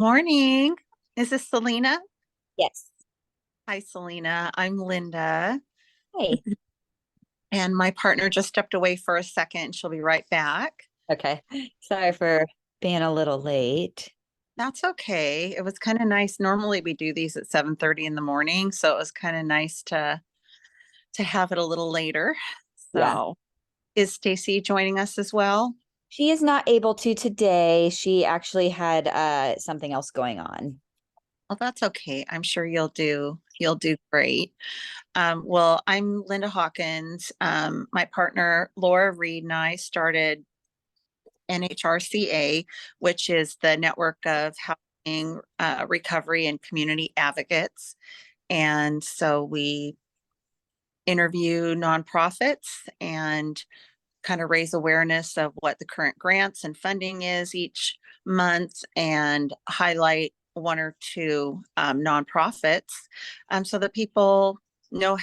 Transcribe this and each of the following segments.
Morning. Is this Selena? Yes. Hi, Selena. I'm Linda, Hey. and my partner just stepped away for a second. She'll be right back. Okay. Sorry for being a little late. That's okay. It was kind of nice. Normally we do these at 7:30 in the morning, so it was kind of nice to have it a little later. Yeah. So, is Stacy joining us as well? She is not able to today. She actually had something else going on. Well, that's okay. I'm sure you'll do great. Well, I'm Linda Hawkins. My partner Laura Reed and I started NHRCA, which is the network of housing recovery and community advocates. And so we interview nonprofits and kind of raise awareness of what the current grants and funding is each month and highlight one or two nonprofits so that people know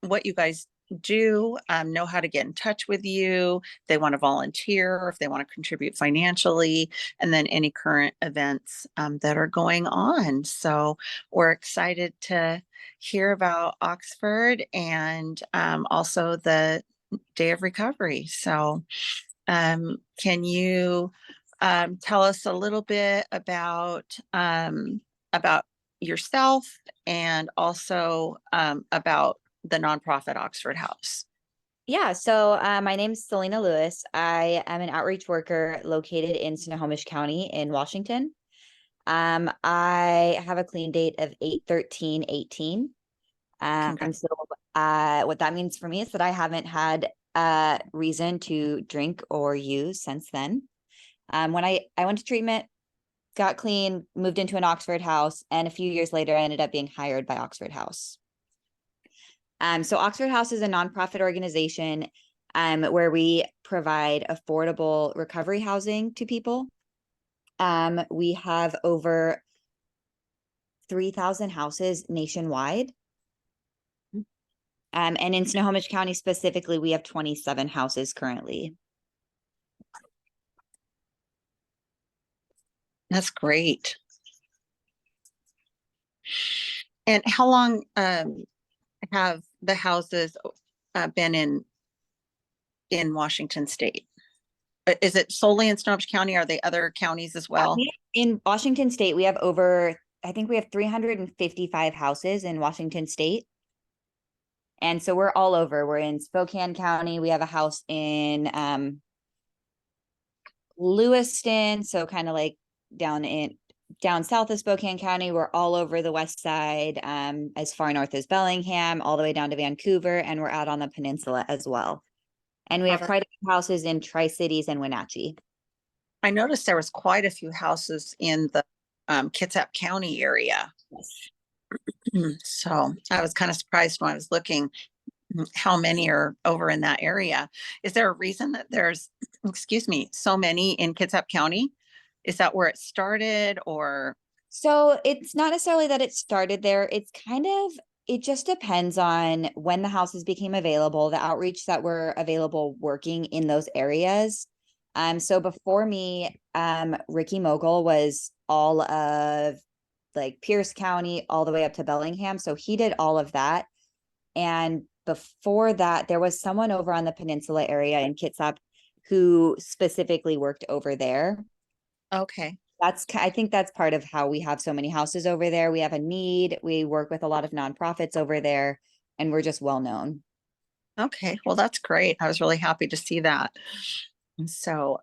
what you guys do, know how to get in touch with you. If they want to volunteer, or if they want to contribute financially, and then any current events that are going on. So we're excited to hear about Oxford and also the Day of Recovery. So, can you tell us a little bit about yourself and also about the nonprofit Oxford House? Yeah, so my name's Selena Lewis. I am an outreach worker located in Snohomish County in Washington. I have a clean date of 8/13/18. Congrats. So what that means for me is that I haven't had a reason to drink or use since then. When I went to treatment, got clean, moved into an Oxford House, and a few years later, I ended up being hired by Oxford House. So Oxford House is a nonprofit organization where we provide affordable recovery housing to people. We have over 3,000 houses nationwide. And in Snohomish County specifically, we have 27 houses currently. That's great. And how long have the houses been in Washington State? Is it solely in Snohomish County? Are they other counties as well? In Washington State, we have I think we have 355 houses in Washington State. And so we're all over. We're in Spokane County. We have a house in Lewiston, so kind of like down south of Spokane County. We're all over the west side, as far north as Bellingham, all the way down to Vancouver, and we're out on the peninsula as well. And we have quite a few houses in Tri-Cities and Wenatchee. I noticed there was quite a few houses in the Kitsap County area. Yes. So I was kind of surprised when I was looking how many are over in that area. Is there a reason that there's, excuse me, so many in Kitsap County? Is that where it started or? So it's not necessarily that it started there. It just depends on when the houses became available, the outreach that were available working in those areas. So before me, Ricky Mogul was all of like Pierce County all the way up to Bellingham. So he did all of that. And before that, there was someone over on the peninsula area in Kitsap who specifically worked over there. Okay. I think that's part of how we have so many houses over there. We have a need. We work with a lot of nonprofits over there, and we're just well known. Okay. Well, that's great. I was really happy to see that. So,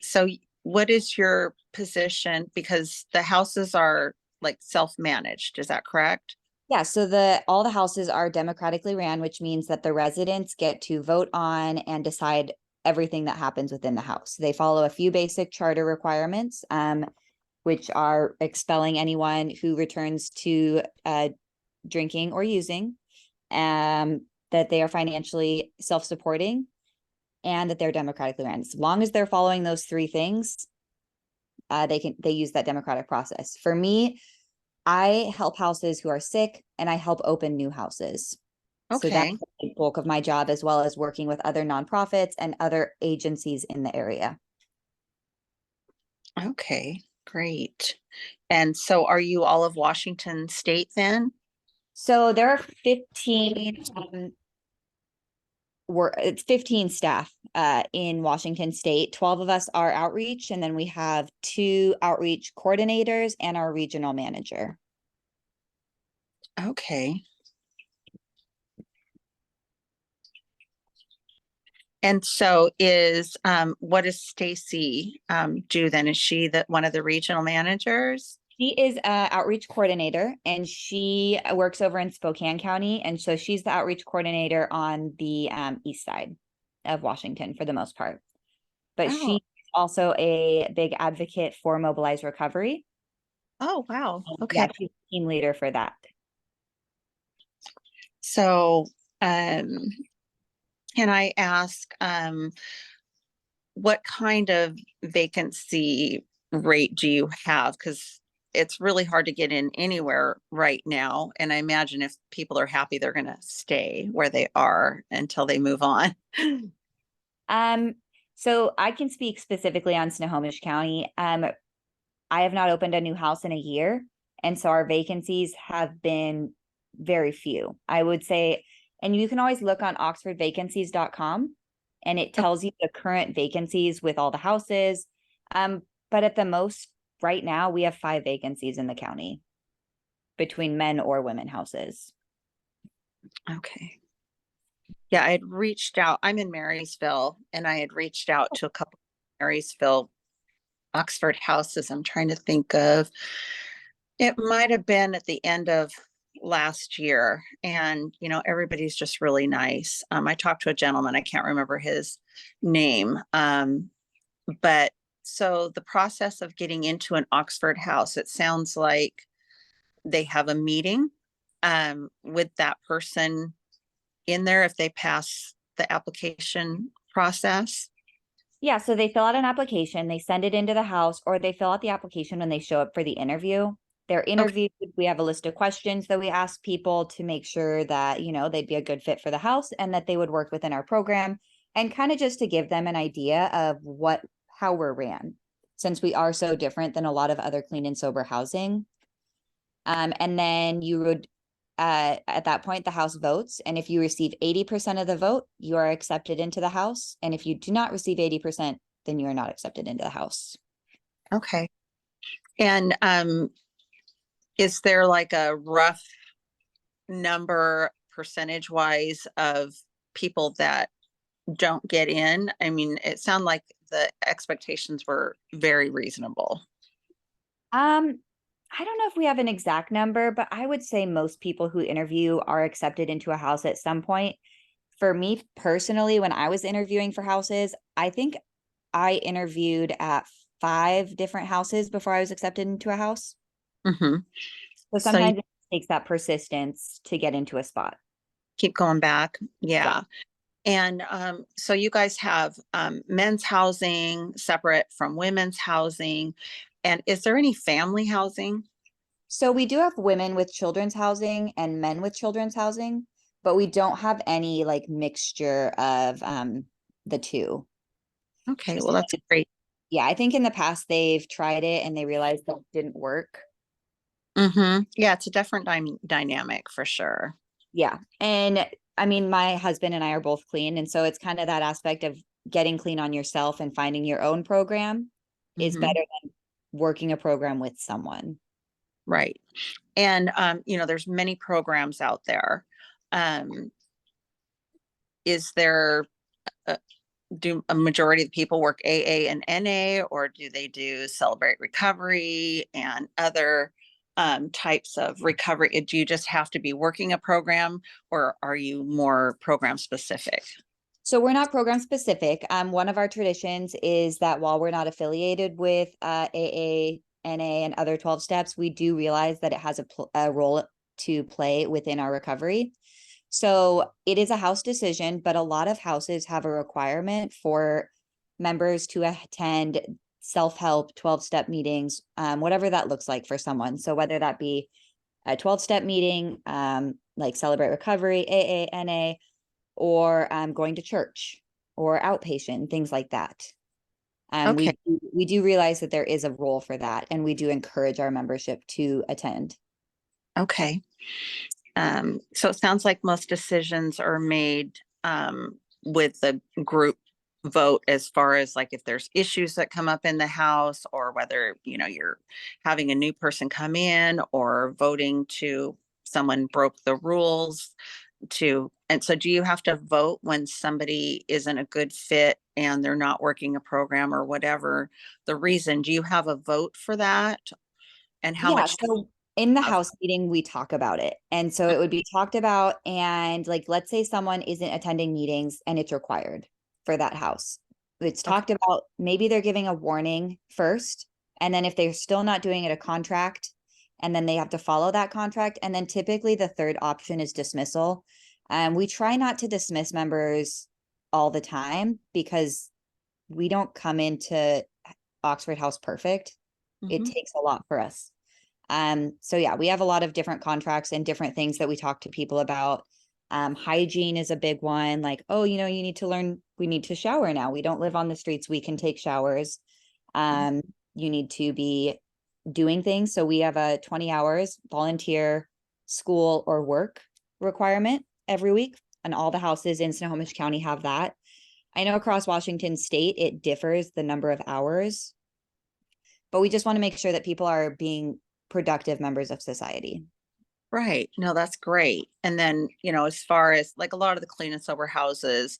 so what is your position? Because the houses are like self-managed, is that correct? Yeah, so the all the houses are democratically ran, which means that the residents get to vote on and decide everything that happens within the house. They follow a few basic charter requirements, which are expelling anyone who returns to drinking or using, that they are financially self-supporting, and that they're democratically ran. As long as they're following those three things, they use that democratic process. For me, I help houses who are sick, and I help open new houses. So that's Okay. the bulk of my job, as well as working with other nonprofits and other agencies in the area. Okay. Great. And so are you all of Washington State then? So there are 15, it's 15 staff in Washington State. 12 of us are outreach, and then we have 2 outreach coordinators and our regional manager. Okay. And so what does Stacy do then? Is she one of the regional managers? She is a outreach coordinator, and she works over in Spokane County, and so she's the outreach coordinator on the east side of Washington for the most part. But Oh, she's also a big advocate for Mobilize Recovery. oh, wow. Yeah, Okay. she's team leader for that. So can I ask what kind of vacancy rate do you have? Because it's really hard to get in anywhere right now. And I imagine if people are happy, they're going to stay where they are until they move on. Um, so I can speak specifically on Snohomish County. I have not opened a new house in a year, and so our vacancies have been very few. I would say, and you can always look on oxfordvacancies.com, and it tells you the current vacancies with all the houses. But at the most, right now, we have 5 vacancies in the county between men or women houses. Okay. Yeah, I had reached out. I'm in Marysville, and I had reached out to a couple of Marysville Oxford houses. I'm trying to think of, it might have been at the end of last year. And, everybody's just really nice. I talked to a gentleman, I can't remember his name. But so the process of getting into an Oxford house, it sounds like they have a meeting with that person in there if they pass the application process. Yeah, so they fill out an application, they send it into the house, or they fill out the application when they show up for the interview. They're Okay. interviewed. We have a list of questions that we ask people to make sure that, they'd be a good fit for the house and that they would work within our program, and kind of just to give them an idea of how we're ran, since we are so different than a lot of other clean and sober housing. And then you would, at that point, the house votes. And if you receive 80% of the vote, you are accepted into the house. And if you do not receive 80%, then you are not accepted into the house. Okay. And is there like a rough number percentage wise of people that don't get in? I mean, it sounded like the expectations were very reasonable. Um, I don't know if we have an exact number, but I would say most people who interview are accepted into a house at some point. For me personally, when I was interviewing for houses, I think I interviewed at 5 different houses before I was accepted into a house. Hmm. So So you sometimes it takes that persistence to get into a spot. keep going back. Yeah. Yeah. And so you guys have men's housing separate from women's housing. And is there any family housing? So we do have women with children's housing and men with children's housing, but we don't have any like mixture of the two. Okay, Just well, that's great. yeah, I think in the past they've tried it and they realized that it didn't work. Yeah, it's a different dynamic for sure. Yeah. And I mean, my husband and I are both clean. And so it's kind of that aspect of getting clean on yourself and finding your own program is Hmm. better than working a program with someone. Right. And there's many programs out there. Um, is there do a majority of the people work AA and NA, or do they do Celebrate Recovery and other types of recovery? Do you just have to be working a program, or are you more program specific? So we're not program specific. One of our traditions is that while we're not affiliated with AA, NA, and other 12 steps, we do realize that it has a role to play within our recovery. So it is a house decision, but a lot of houses have a requirement for members to attend self-help 12-step meetings, whatever that looks like for someone. So whether that be a 12-step meeting, like Celebrate Recovery, AA, NA, or going to church or outpatient, things like that. Okay. We do realize that there is a role for that, and we do encourage our membership to attend. Okay. So it sounds like most decisions are made with the group vote as far as like if there's issues that come up in the house or whether, you're having a new person come in or voting to someone broke the rules and so do you have to vote when somebody isn't a good fit and they're not working a program or whatever the reason? Do you have a vote for that? And how Yeah, much so in the of house meeting, we talk about it. And so it would be talked about, and like, let's say someone isn't attending meetings and it's required for that house. It's okay, talked about, maybe they're giving a warning first, and then if they're still not doing it, a contract, and then they have to follow that contract. And then typically the third option is dismissal. We try not to dismiss members all the time because we don't come into Oxford House perfect. It mhm, takes a lot for us. So yeah, we have a lot of different contracts and different things that we talk to people about. Hygiene is a big one. Like, oh, you need to learn, we need to shower now. We don't live on the streets. We can take showers. mhm. You need to be doing things. So we have a 20 hours volunteer school or work requirement every week. And all the houses in Snohomish County have that. I know across Washington state, it differs the number of hours, but we just want to make sure that people are being productive members of society. Right. No, that's great. And then, as far as like a lot of the clean and sober houses,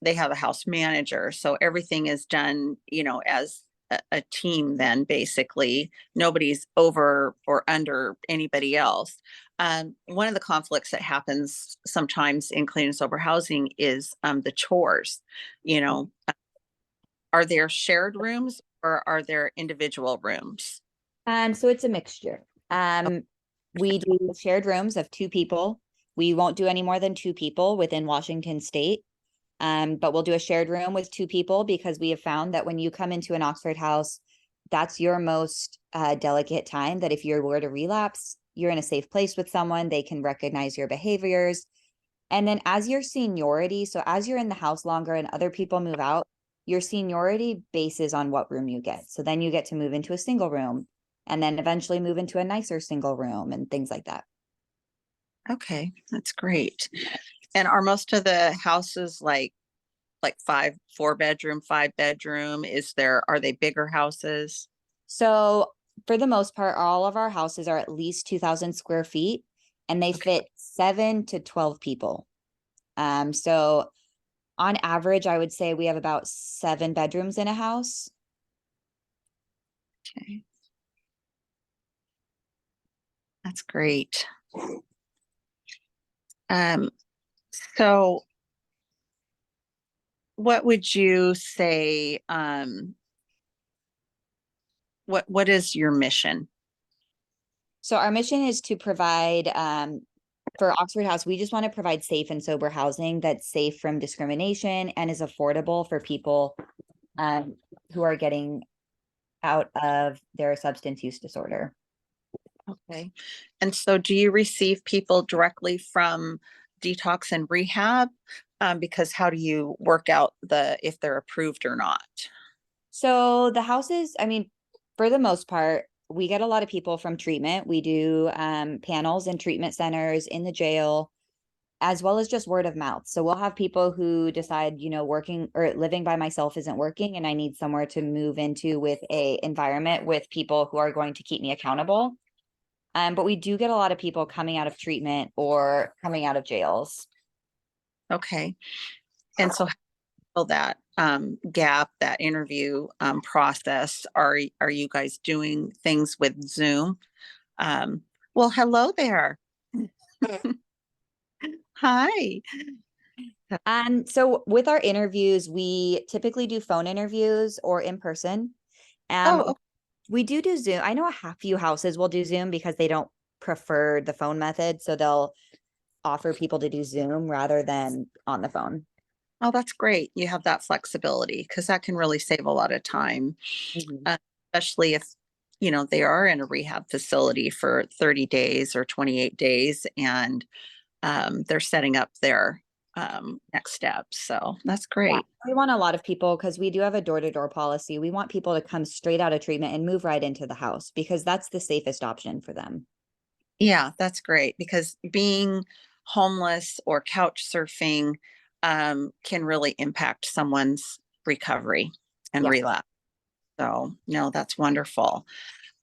they have a house manager. So everything is done, as a team, then basically nobody's over or under anybody else. One of the conflicts that happens sometimes in clean and sober housing is the chores. You know, are there shared rooms or are there individual rooms? So it's a mixture. We do shared rooms of 2 people. We won't do any more than 2 people within Washington state. But we'll do a shared room with 2 people because we have found that when you come into an Oxford house, that's your most delicate time. That if you were to relapse, you're in a safe place with someone, they can recognize your behaviors. And then as your seniority, so as you're in the house longer and other people move out, your seniority bases on what room you get. So then you get to move into a single room and then eventually move into a nicer single room and things like that. Okay, that's great. And are most of the houses like 4 bedroom, 5 bedroom? Are they bigger houses? So for the most part, all of our houses are at least 2,000 square feet and they Okay. fit 7 to 12 people. So on average, I would say we have about 7 bedrooms in a house. Okay. That's great. Um, so what would you say, what is your mission? So our mission is to provide, for Oxford House, we just want to provide safe and sober housing that's safe from discrimination and is affordable for people um, who are getting out of their substance use disorder. Okay. And so do you receive people directly from detox and rehab? Because how do you work out if they're approved or not? So the houses, I mean, for the most part, we get a lot of people from treatment. We do panels and treatment centers in the jail, as well as just word of mouth. So we'll have people who decide, working or living by myself isn't working and I need somewhere to move into with a environment with people who are going to keep me accountable. But we do get a lot of people coming out of treatment or coming out of jails. Okay. And so that gap, that interview process, are you guys doing things with Zoom? Um, well, hello there. Hi. So with our interviews, we typically do phone interviews or in person. Oh, We do Zoom. I know a few houses will do Zoom because they don't prefer the phone method. So they'll offer people to do Zoom rather than on the phone. oh, that's great. You have that flexibility because that can really save a lot of time, Mhm. uh, especially if, they are in a rehab facility for 30 days or 28 days and they're setting up their next steps. So that's Yeah, great. we want a lot of people because we do have a door-to-door policy. We want people to come straight out of treatment and move right into the house because that's the safest option for them. Yeah, that's great because being homeless or couch surfing can really impact someone's recovery and Yeah. relapse. So, no, that's wonderful.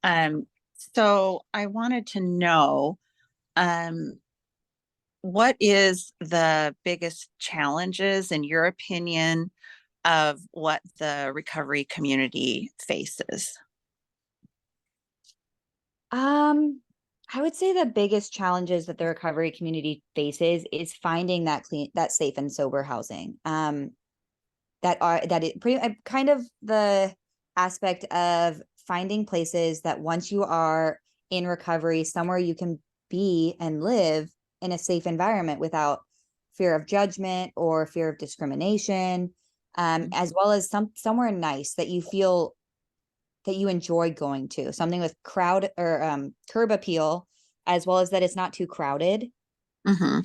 Um, so I wanted to know, um, what is the biggest challenges, in your opinion, of what the recovery community faces? Um, I would say the biggest challenges that the recovery community faces is finding that that safe and sober housing. That it pretty kind of the aspect of finding places that once you are in recovery, somewhere you can be and live in a safe environment without fear of judgment or fear of discrimination, as well as somewhere nice that you feel that you enjoy going to, something with crowd or curb appeal, as well as that it's not too crowded Hmm.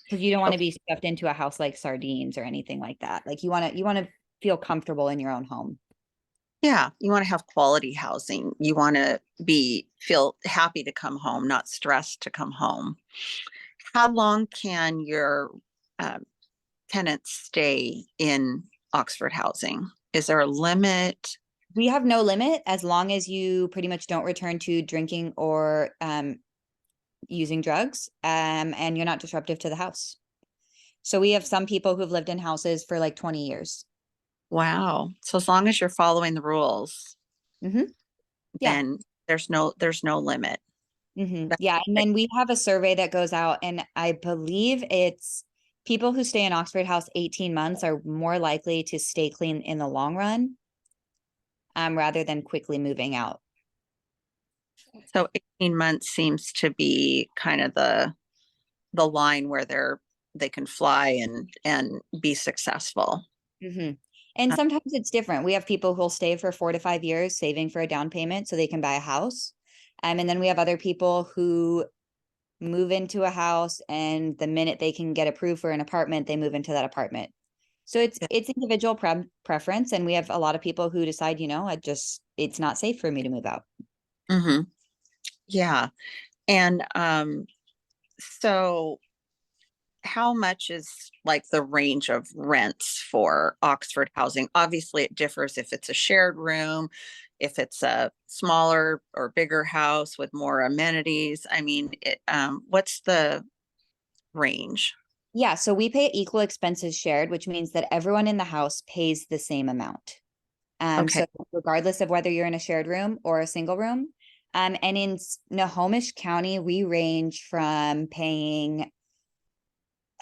because you don't want to be stuffed into a house like sardines or anything like that. Like you want to feel comfortable in your own home. Yeah, you want to have quality housing. You want to be feel happy to come home, not stressed to come home. How long can your um, tenants stay in Oxford housing? Is there a limit? We have no limit as long as you pretty much don't return to drinking or using drugs, and you're not disruptive to the house. So we have some people who've lived in houses for like 20 years. Wow. So as long as you're following the rules, Hmm. Yeah. then there's no limit. That's Yeah. And great. then we have a survey that goes out, and I believe it's people who stay in Oxford House 18 months are more likely to stay clean in the long run, rather than quickly moving out. So 18 months seems to be kind of the line where they can fly and be successful. Hmm. And Uh, sometimes it's different. We have people who'll stay for 4 to 5 years saving for a down payment so they can buy a house. And then we have other people who move into a house, and the minute they can get approved for an apartment, they move into that apartment. So it's individual preference, and we have a lot of people who decide, it's not safe for me to move out. mhm. Yeah. And so how much is like the range of rents for Oxford housing? Obviously, it differs if it's a shared room, if it's a smaller or bigger house with more amenities. I mean, what's the range? Yeah, so we pay equal expenses shared, which means that everyone in the house pays the same amount. Okay. So regardless of whether you're in a shared room or a single room. And in Snohomish County, we range from paying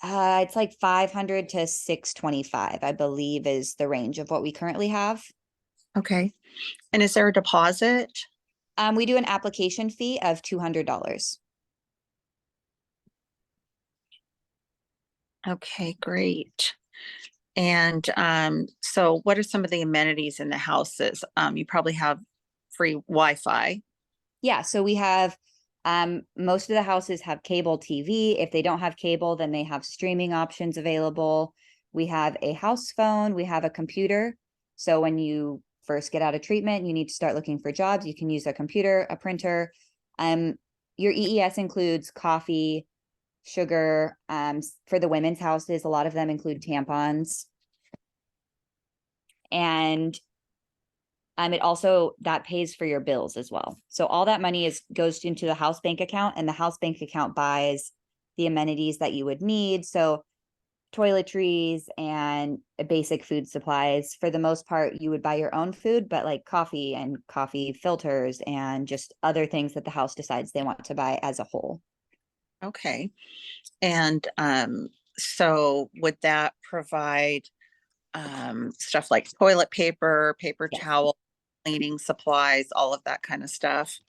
it's like 500 to 625, I believe, is the range of what we currently have. Okay. And is there a deposit? We do an application fee of $200. Okay, great. And so what are some of the amenities in the houses? You probably have free Wi-Fi. Yeah, so we have most of the houses have cable TV. If they don't have cable, then they have streaming options available. We have a house phone, we have a computer. So when you first get out of treatment, you need to start looking for jobs, you can use a computer, a printer. Um, your EES includes coffee, sugar. For the women's houses, a lot of them include tampons. And it also that pays for your bills as well. So all that money goes into the house bank account, and the house bank account buys the amenities that you would need. So toiletries and basic food supplies. For the most part, you would buy your own food, but like coffee and coffee filters and just other things that the house decides they want to buy as a whole. Okay. And so would that provide stuff like toilet paper, paper Yes. towel, cleaning supplies, all of that kind of stuff?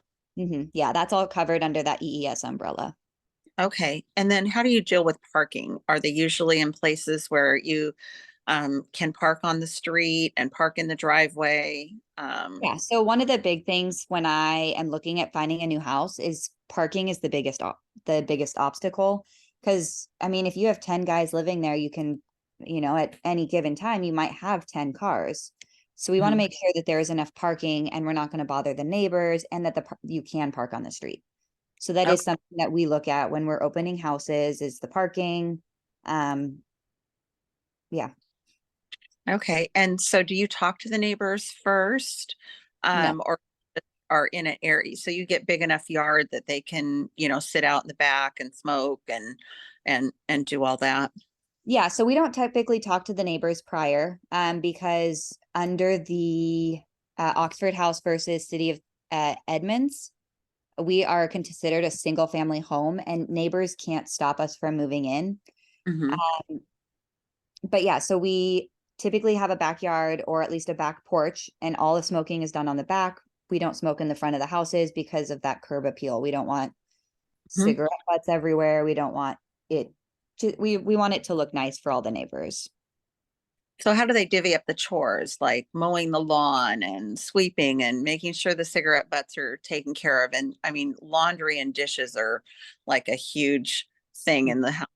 Yeah, that's all covered under that EES umbrella. Okay. And then how do you deal with parking? Are they usually in places where you can park on the street and park in the driveway? Yeah. So one of the big things when I am looking at finding a new house is parking is the biggest obstacle. Because, I mean, if you have 10 guys living there, you can, at any given time, you might have 10 cars. So we want to Mhm. make sure that there is enough parking and we're not going to bother the neighbors and that you can park on the street. So that is Okay. something that we look at when we're opening houses is the parking. Yeah, Okay. And so do you talk to the neighbors first? no. Or are in an area, so you get big enough yard that they can, sit out in the back and smoke and do all that? Yeah, so we don't typically talk to the neighbors prior, because under the Oxford House versus City of Edmonds, we are considered a single family home and neighbors can't stop us from moving in. Hmm. Um, but yeah, so we typically have a backyard or at least a back porch, and all the smoking is done on the back. We don't smoke in the front of the houses because of that curb appeal. We don't want Hmm. cigarette butts everywhere. We don't want it we want it to look nice for all the neighbors. So how do they divvy up the chores, like mowing the lawn and sweeping and making sure the cigarette butts are taken care of? And I mean, laundry and dishes are like a huge thing in the house.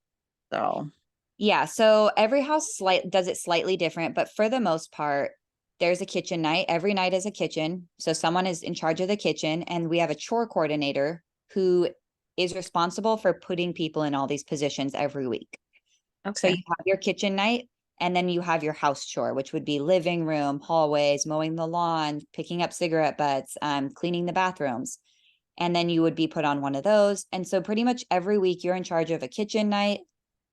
So, Yeah, so every house does it slightly different, but for the most part, there's a kitchen night. Every night is a kitchen. So someone is in charge of the kitchen, and we have a chore coordinator who is responsible for putting people in all these positions every week. So you okay. have your kitchen night, and then you have your house chore, which would be living room, hallways, mowing the lawn, picking up cigarette butts, cleaning the bathrooms. And then you would be put on one of those. And so pretty much every week you're in charge of a kitchen night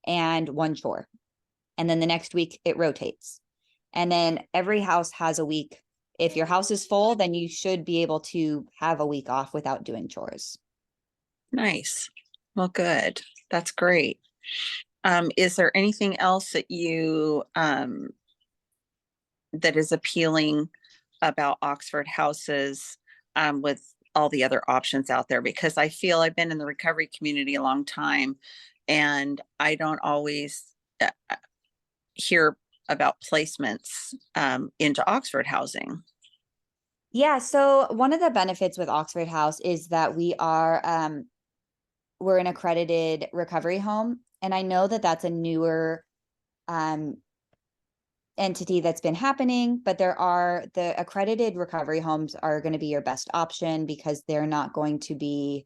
and one chore. And then the next week it rotates. And then every house has a week. If your house is full, then you should be able to have a week off without doing chores. Nice. Well, good. That's great. Is there anything else that is appealing about Oxford houses, with all the other options out there? Because I feel I've been in the recovery community a long time, and I don't always hear about placements into Oxford housing. Yeah, so one of the benefits with Oxford House is that we're an accredited recovery home, and I know that that's a newer um entity that's been happening, but the accredited recovery homes are going to be your best option because they're not going to be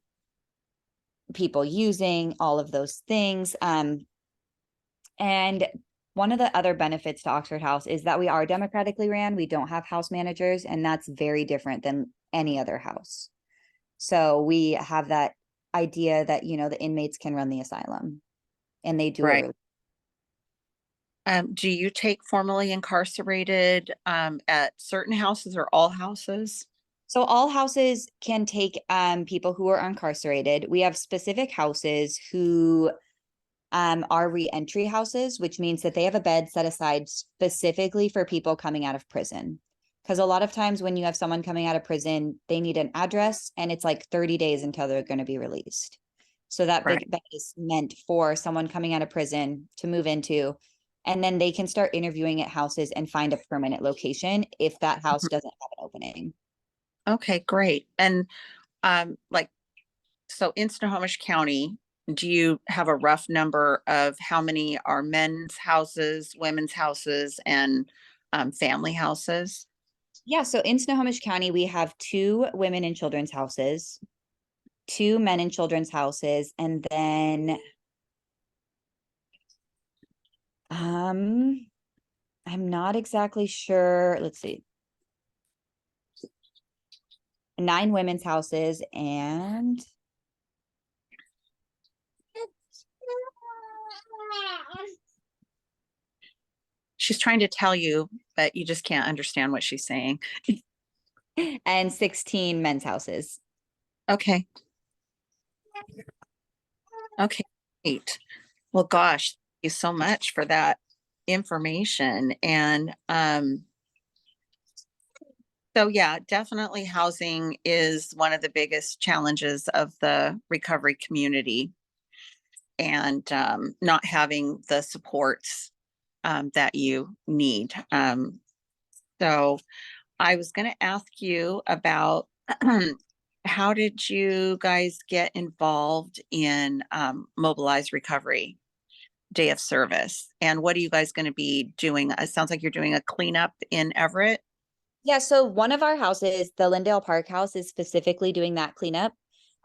people using all of those things. And one of the other benefits to Oxford House is that we are democratically ran. We don't have house managers, and that's very different than any other house. So we have that idea that, the inmates can run the asylum, and they do it Right. really. Do you take formerly incarcerated at certain houses or all houses? So all houses can take people who are incarcerated. We have specific houses who are reentry houses, which means that they have a bed set aside specifically for people coming out of prison. Because a lot of times when you have someone coming out of prison, they need an address and it's like 30 days until they're going to be released. So that Right. big bed is meant for someone coming out of prison to move into. And then they can start interviewing at houses and find a permanent location if that house Mhm. doesn't have an opening. Okay, great. And like, so in Snohomish County, do you have a rough number of how many are men's houses, women's houses, and family houses? Yeah, so in Snohomish County, we have two women and children's houses, two men and children's houses, and then I'm not exactly sure. Let's see. Nine women's houses and She's trying to tell you, but you just can't understand what she's saying. 16 men's houses. Okay. Okay. Great. Well, gosh, thank you so much for that information. And so yeah, definitely housing is one of the biggest challenges of the recovery community, and not having the supports that you need. So I was going to ask you about how did you guys get involved in Mobilize Recovery Day of Service? And what are you guys going to be doing? It sounds like you're doing a cleanup in Everett. Yeah, so one of our houses, the Lyndale Park House, is specifically doing that cleanup.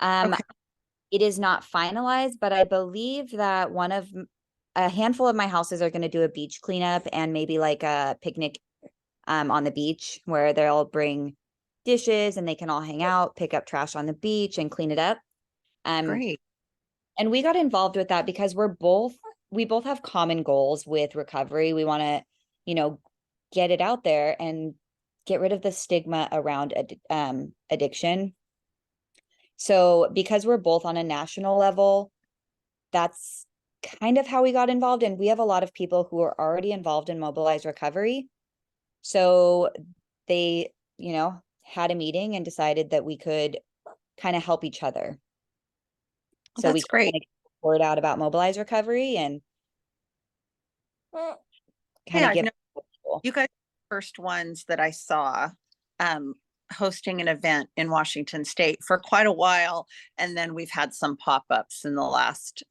Um, Okay, it is not finalized, but I believe that a handful of my houses are going to do a beach cleanup and maybe like a picnic on the beach where they'll bring dishes and they can all hang out, pick up trash on the beach and clean it up. Um, great. and we got involved with that because we both have common goals with recovery. We want to, you know, get it out there and get rid of the stigma around addiction. So because we're both on a national level, that's kind of how we got involved. And we have a lot of people who are already involved in Mobilize Recovery. So they, had a meeting and decided that we could kind of help each other. Well, So we that's can great. kind of get the word out about Mobilize Recovery and kind of Yeah, give no, people. you guys are the first ones that I saw um, hosting an event in Washington State for quite a while, and then we've had some pop-ups in the last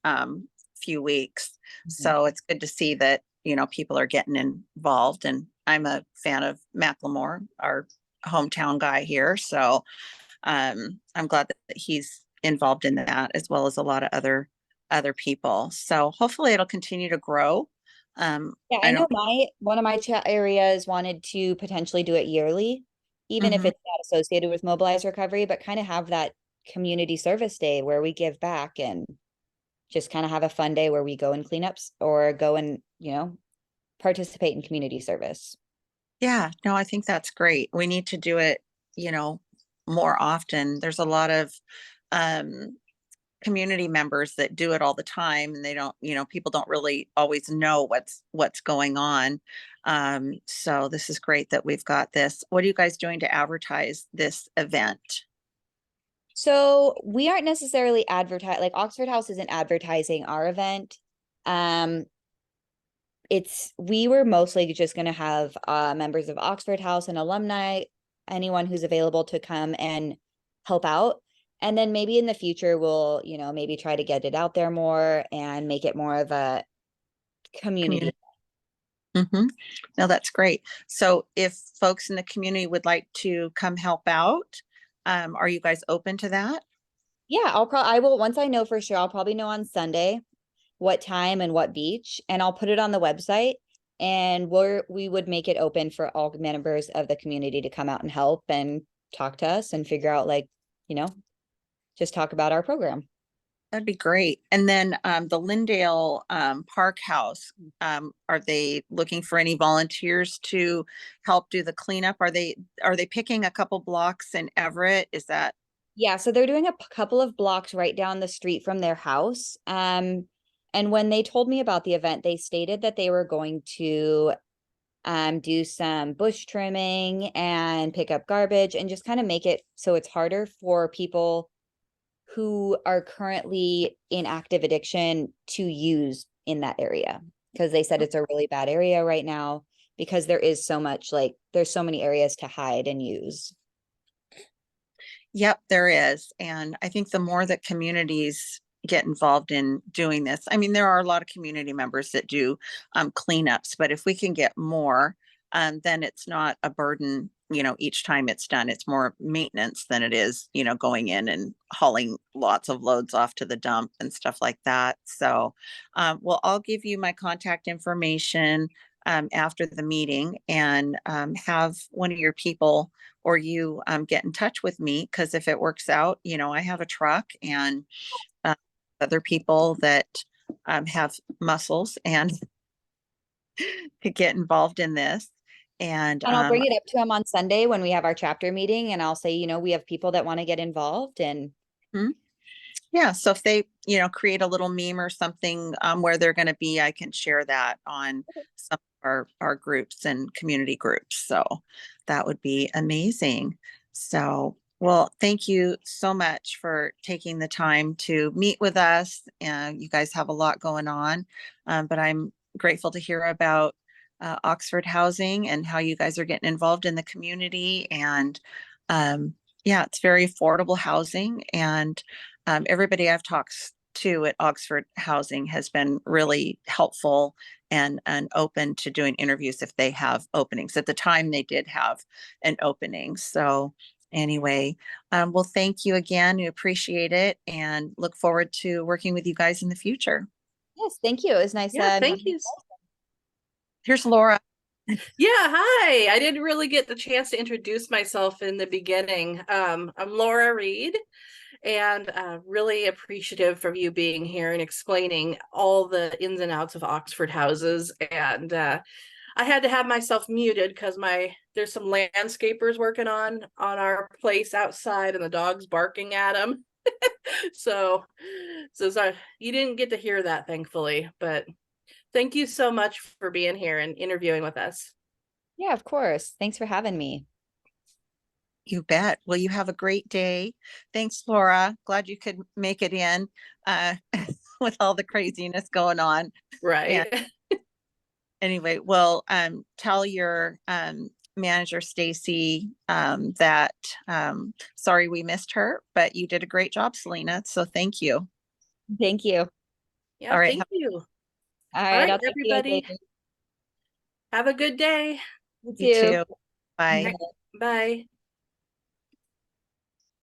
few weeks. Mhm. So it's good to see that people are getting involved, and I'm a fan of Macklemore, our hometown guy here. So I'm glad that he's involved in that as well as a lot of other people. So hopefully it'll continue to grow. Yeah, I I know don't. one of my chat areas wanted to potentially do it yearly, even if Mhm. it's not associated with Mobilize Recovery, but kind of have that community service day where we give back and just kind of have a fun day where we go and clean ups or go and, participate in community service. Yeah, no, I think that's great. We need to do it, you know, more often. There's a lot of um, community members that do it all the time, and they don't, people don't really always know what's going on. So this is great that we've got this. What are you guys doing to advertise this event? So we aren't necessarily like Oxford House isn't advertising our event. Um, we were mostly just going to have members of Oxford House and alumni, anyone who's available to come and help out. And then maybe in the future we'll, maybe try to get it out there more and make it more of a community. Community. Hmm. No, that's great. So if folks in the community would like to come help out, are you guys open to that? Yeah, I will once I know for sure, I'll probably know on Sunday what time and what beach, and I'll put it on the website. And we would make it open for all members of the community to come out and help and talk to us and figure out like, you know, just talk about our program. That'd be great. And then the Lyndale Park House, are they looking for any volunteers to help do the cleanup? Are they picking a couple blocks in Everett? Is that Yeah, so they're doing a couple of blocks right down the street from their house. And when they told me about the event, they stated that they were going to do some bush trimming and pick up garbage and just kind of make it so it's harder for people who are currently in active addiction to use in that area. Because they said it's a really bad area right now because there is so much like there's so many areas to hide and use. Yep, there is. And I think the more that communities get involved in doing this, I mean, there are a lot of community members that do cleanups, but if we can get more, then it's not a burden, each time it's done. It's more maintenance than it is, going in and hauling lots of loads off to the dump and stuff like that. So, well, I'll give you my contact information after the meeting and have one of your people or you get in touch with me because if it works out, I have a truck and uh, other people that have muscles and could get involved in this. And And I'll bring it up to them on Sunday when we have our chapter meeting and I'll say, we have people that want to get involved and mhm. Yeah, so if they, create a little meme or something where they're going to be, I can share that on some of our groups and community groups. So that would be amazing. So, well, thank you so much for taking the time to meet with us. You guys have a lot going on, but I'm grateful to hear about Oxford Housing and how you guys are getting involved in the community and Yeah, it's very affordable housing, and everybody I've talked to at Oxford Housing has been really helpful and open to doing interviews if they have openings. At the time, they did have an opening. So anyway, well, thank you again. We appreciate it and look forward to working with you guys in the future. Yes, thank you. It was nice. Yeah, thank you. Here's Laura. Yeah, hi. I didn't really get the chance to introduce myself in the beginning. I'm Laura Reed, and really appreciative of you being here and explaining all the ins and outs of Oxford houses. And I had to have myself muted because there's some landscapers working on our place outside, and the dog's barking at them. So sorry you didn't get to hear that, thankfully, but thank you so much for being here and interviewing with us. Yeah, of course. Thanks for having me. You bet. Well, you have a great day. Thanks, Laura. Glad you could make it in uh, with all the craziness going on. And Right. anyway, well, tell your manager, Stacy, that sorry we missed her, but you did a great job, Selena. So thank you. Thank you. Yeah, All right. thank you. All All right, right, I'll talk to you everybody, later. have a good day. You You too. too. Bye. Bye.